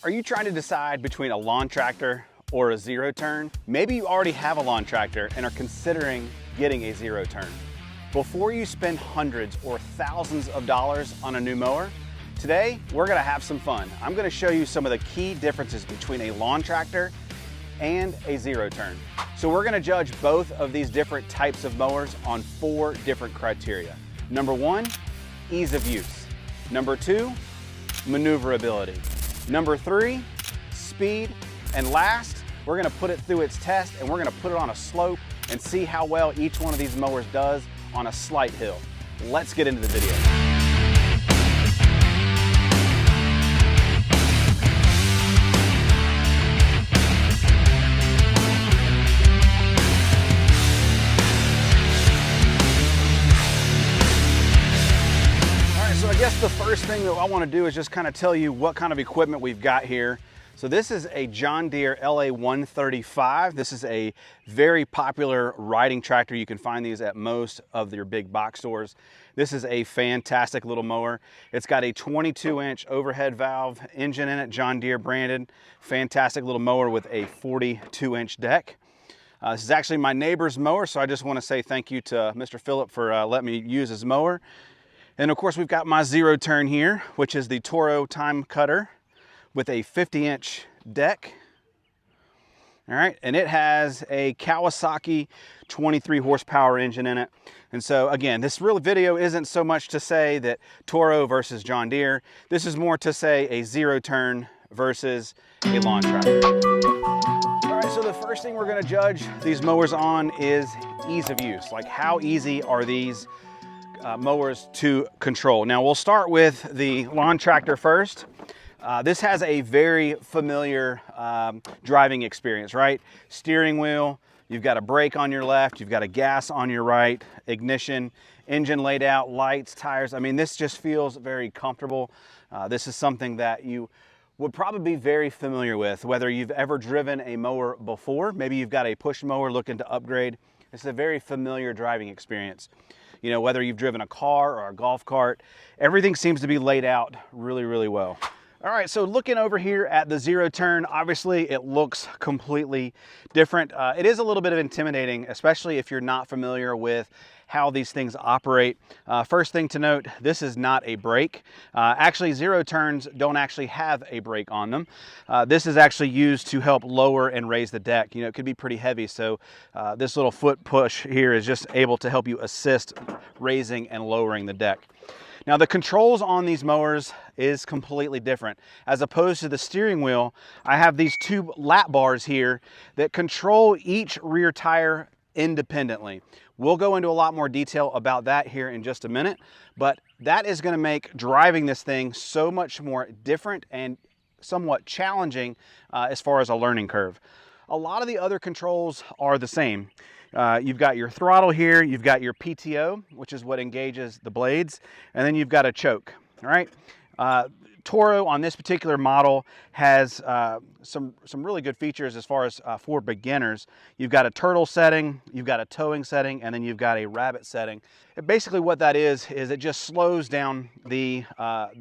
Are you trying to decide between a lawn tractor or a zero turn? Maybe you already have a lawn tractor and are considering getting a zero turn. Before you spend hundreds or thousands of dollars on a new mower, today we're gonna have some fun. I'm gonna show you some of the key differences between a lawn tractor and a zero turn. So we're gonna judge both of these different types of mowers on 4 different criteria. Number 1, ease of use. Number 2, maneuverability. Number 3, speed. And last, we're gonna put it through its test and we're gonna put it on a slope and see how well each one of these mowers does on a slight hill. Let's get into the video. So I guess the first thing that I want to do is just kind of tell you what kind of equipment we've got here. So this is a John Deere LA135. This is a very popular riding tractor. You can find these at most of your big box stores. This is a fantastic little mower. It's got a 22-inch overhead valve engine in it, John Deere branded. Fantastic little mower with a 42-inch deck. This is actually my neighbor's mower, so I just want to say thank you to Mr. Phillip for letting me use his mower. And of course, we've got my zero turn here, which is the Toro time cutter with a 50-inch deck. All right, and it has a Kawasaki 23 horsepower engine in it. And so again, this real video isn't so much to say that Toro versus John Deere. This is more to say a zero turn versus a lawn tractor. All right, so the first thing we're gonna judge these mowers on is ease of use. Like, how easy are these mowers to control? Now we'll start with the lawn tractor first. This has a very familiar driving experience, right? Steering wheel, you've got a brake on your left, you've got a gas on your right, ignition, engine laid out, lights, tires. I mean, this just feels very comfortable. This is something that you would probably be very familiar with, whether you've ever driven a mower before. Maybe you've got a push mower looking to upgrade. It's a very familiar driving experience. You know, whether you've driven a car or a golf cart, everything seems to be laid out really, really well. All right, so looking over here at the zero turn, obviously it looks completely different. It is a little bit of intimidating, especially if you're not familiar with how these things operate. First thing to note, this is not a brake. Actually, zero turns don't actually have a brake on them. This is actually used to help lower and raise the deck. You know, it could be pretty heavy, so this little foot push here is just able to help you assist raising and lowering the deck. Now the controls on these mowers is completely different. As opposed to the steering wheel, I have these 2 lap bars here that control each rear tire independently. We'll go into a lot more detail about that here in just a minute, but that is going to make driving this thing so much more different and somewhat challenging as far as a learning curve. A lot of the other controls are the same. You've got your throttle here, you've got your PTO, which is what engages the blades, and then you've got a choke. All right. Toro on this particular model has some really good features as far as for beginners. You've got a turtle setting, you've got a towing setting, and then you've got a rabbit setting. And basically what that is it just slows down the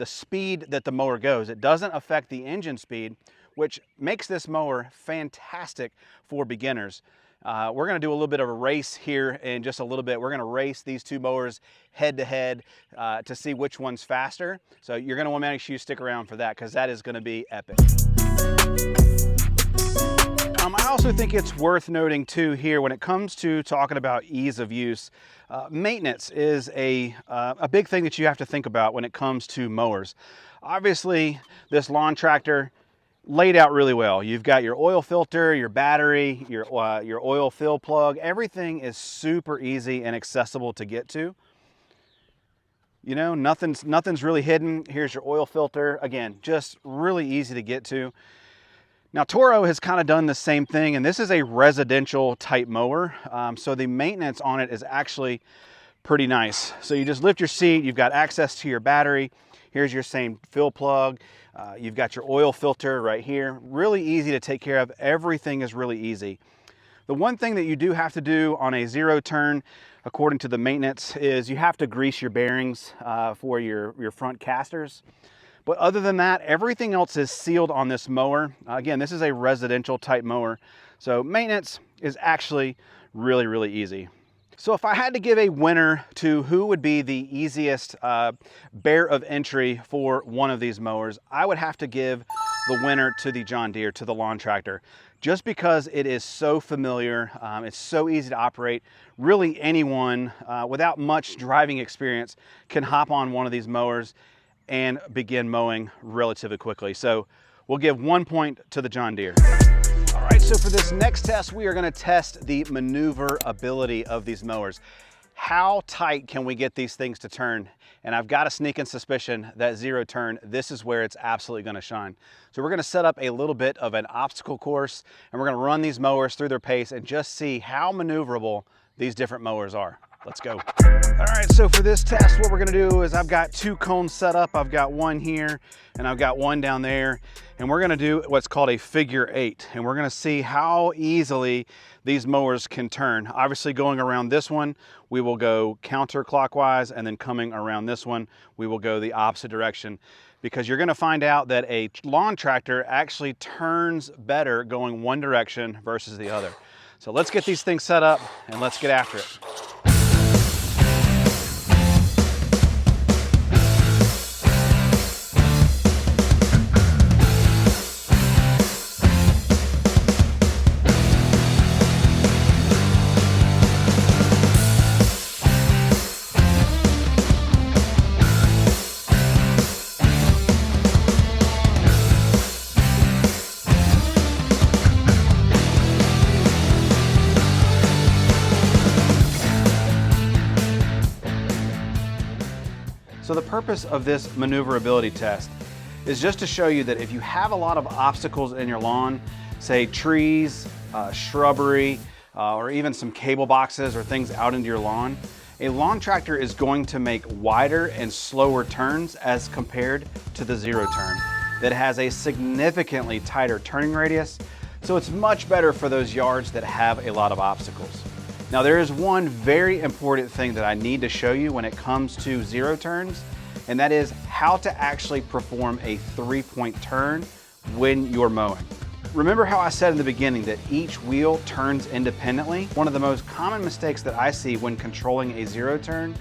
speed that the mower goes. It doesn't affect the engine speed, which makes this mower fantastic for beginners. We're going to do a little bit of a race here in just a little bit. We're going to race these 2 mowers head to head to see which one's faster. So you're going to want to make sure you stick around for that, because that is going to be epic. I also think it's worth noting too here, when it comes to talking about ease of use, maintenance is a big thing that you have to think about when it comes to mowers. Obviously, this lawn tractor laid out really well. You've got your oil filter, your battery, your oil fill plug. Everything is super easy and accessible to get to. You know, nothing's really hidden. Here's your oil filter. Again, just really easy to get to. Now, Toro has kind of done the same thing, and this is a residential type mower. So the maintenance on it is actually pretty nice. So you just lift your seat, you've got access to your battery. Here's your same fill plug. You've got your oil filter right here. Really easy to take care of. Everything is really easy. The one thing that you do have to do on a zero turn, according to the maintenance, is you have to grease your bearings for your front casters. But other than that, everything else is sealed on this mower. Again, this is a residential type mower, so maintenance is actually really, really easy. So if I had to give a winner to who would be the easiest bear of entry for one of these mowers, I would have to give the winner to the John Deere, to the lawn tractor, just because it is so familiar. It's so easy to operate. Really anyone without much driving experience can hop on one of these mowers and begin mowing relatively quickly. So we'll give 1 point to the John Deere. All right, so for this next test, we are going to test the maneuverability of these mowers. How tight can we get these things to turn? And I've got a sneaking suspicion that zero turn, this is where it's absolutely going to shine. So we're going to set up a little bit of an obstacle course, and we're going to run these mowers through their pace and just see how maneuverable these different mowers are. Let's go. All right, so for this test, what we're gonna do is I've got 2 cones set up. I've got one here and I've got one down there. And we're gonna do what's called a figure 8. And we're gonna see how easily these mowers can turn. Obviously going around this one, we will go counterclockwise, and then coming around this one, we will go the opposite direction. Because you're gonna find out that a lawn tractor actually turns better going one direction versus the other. So let's get these things set up and let's get after it. So the purpose of this maneuverability test is just to show you that if you have a lot of obstacles in your lawn, say trees, shrubbery, or even some cable boxes or things out into your lawn, a lawn tractor is going to make wider and slower turns as compared to the zero turn that has a significantly tighter turning radius. So it's much better for those yards that have a lot of obstacles. Now there is one very important thing that I need to show you when it comes to zero turns, and that is how to actually perform a 3-point turn when you're mowing. Remember how I said in the beginning that each wheel turns independently? One of the most common mistakes that I see when controlling a zero turn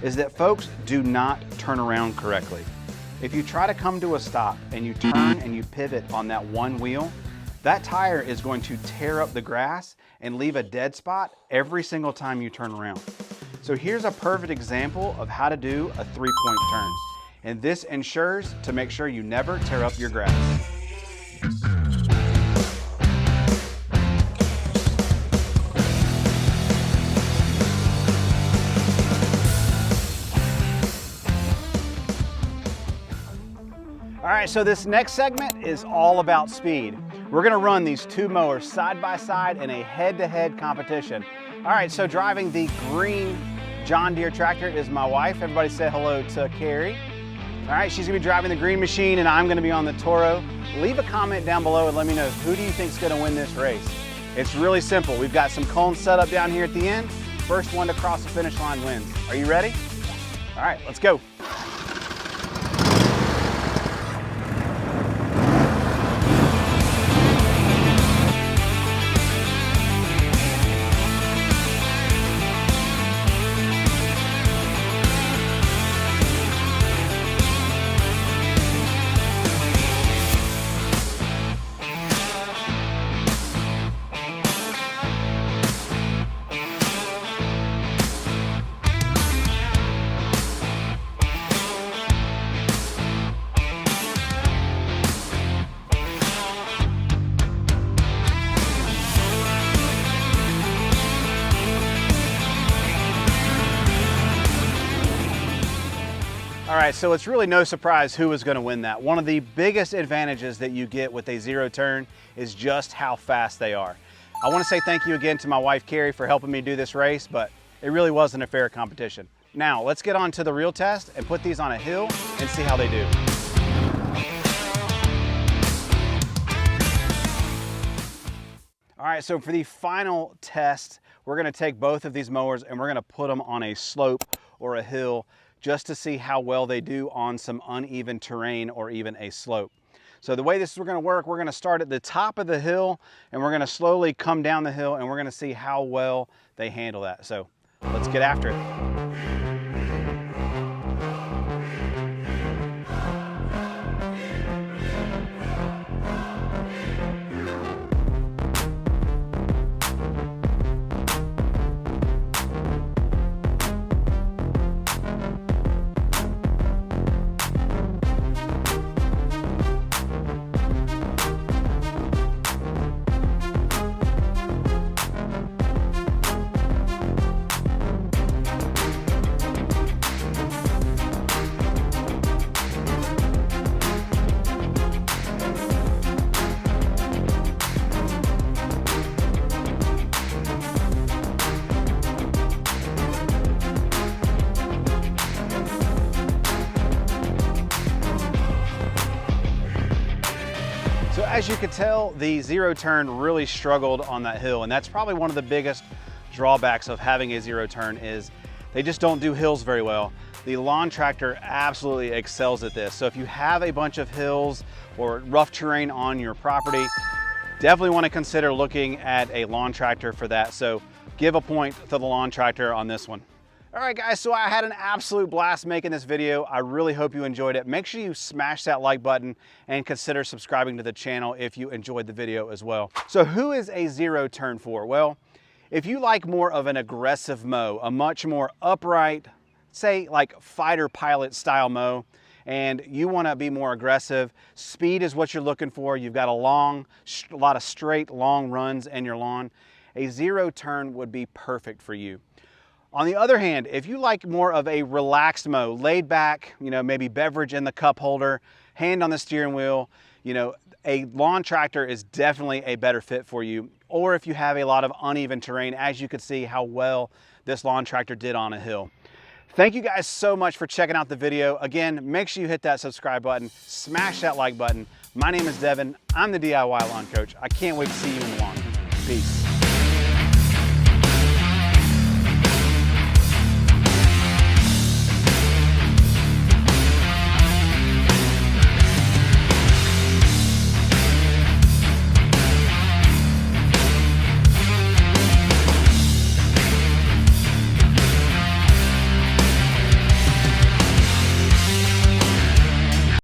is that folks do not turn around correctly. If you try to come to a stop and you turn and you pivot on that one wheel, that tire is going to tear up the grass and leave a dead spot every single time you turn around. So here's a perfect example of how to do a 3-point turn. And this ensures to make sure you never tear up your grass. All right, so this next segment is all about speed. We're gonna run these 2 mowers side by side in a head-to-head competition. All right, so driving the green John Deere tractor is my wife. Everybody say hello to Carrie. All right, she's gonna be driving the green machine and I'm gonna be on the Toro. Leave a comment down below and let me know, who do you think's gonna win this race? It's really simple. We've got some cones set up down here at the end. First one to cross the finish line wins. Are you ready? All right, let's go. All right, so it's really no surprise who is going to win that. One of the biggest advantages that you get with a zero turn is just how fast they are. I want to say thank you again to my wife, Carrie, for helping me do this race, but it really wasn't a fair competition. Now, let's get on to the real test and put these on a hill and see how they do. All right, so for the final test, we're going to take both of these mowers and we're going to put them on a slope or a hill just to see how well they do on some uneven terrain or even a slope. So the way this is going to work, we're going to start at the top of the hill and we're going to slowly come down the hill and we're going to see how well they handle that. So let's get after it. So as you could tell, the zero turn really struggled on that hill, and that's probably one of the biggest drawbacks of having a zero turn is they just don't do hills very well. The lawn tractor absolutely excels at this. So if you have a bunch of hills or rough terrain on your property, definitely want to consider looking at a lawn tractor for that. So give a point to the lawn tractor on this one. All right guys, so I had an absolute blast making this video. I really hope you enjoyed it. Make sure you smash that like button and consider subscribing to the channel if you enjoyed the video as well. So who is a zero turn for? Well, if you like more of an aggressive mow, a much more upright, say like fighter pilot style mow, and you want to be more aggressive, speed is what you're looking for. You've got a lot of straight long runs in your lawn. A zero turn would be perfect for you. On the other hand, if you like more of a relaxed mow, laid back, maybe beverage in the cup holder, hand on the steering wheel, a lawn tractor is definitely a better fit for you. Or if you have a lot of uneven terrain, as you could see how well this lawn tractor did on a hill. Thank you guys so much for checking out the video. Again, make sure you hit that subscribe button, smash that like button. My name is Devin. I'm the DIY Lawn Coach. I can't wait to see you in the lawn. Peace.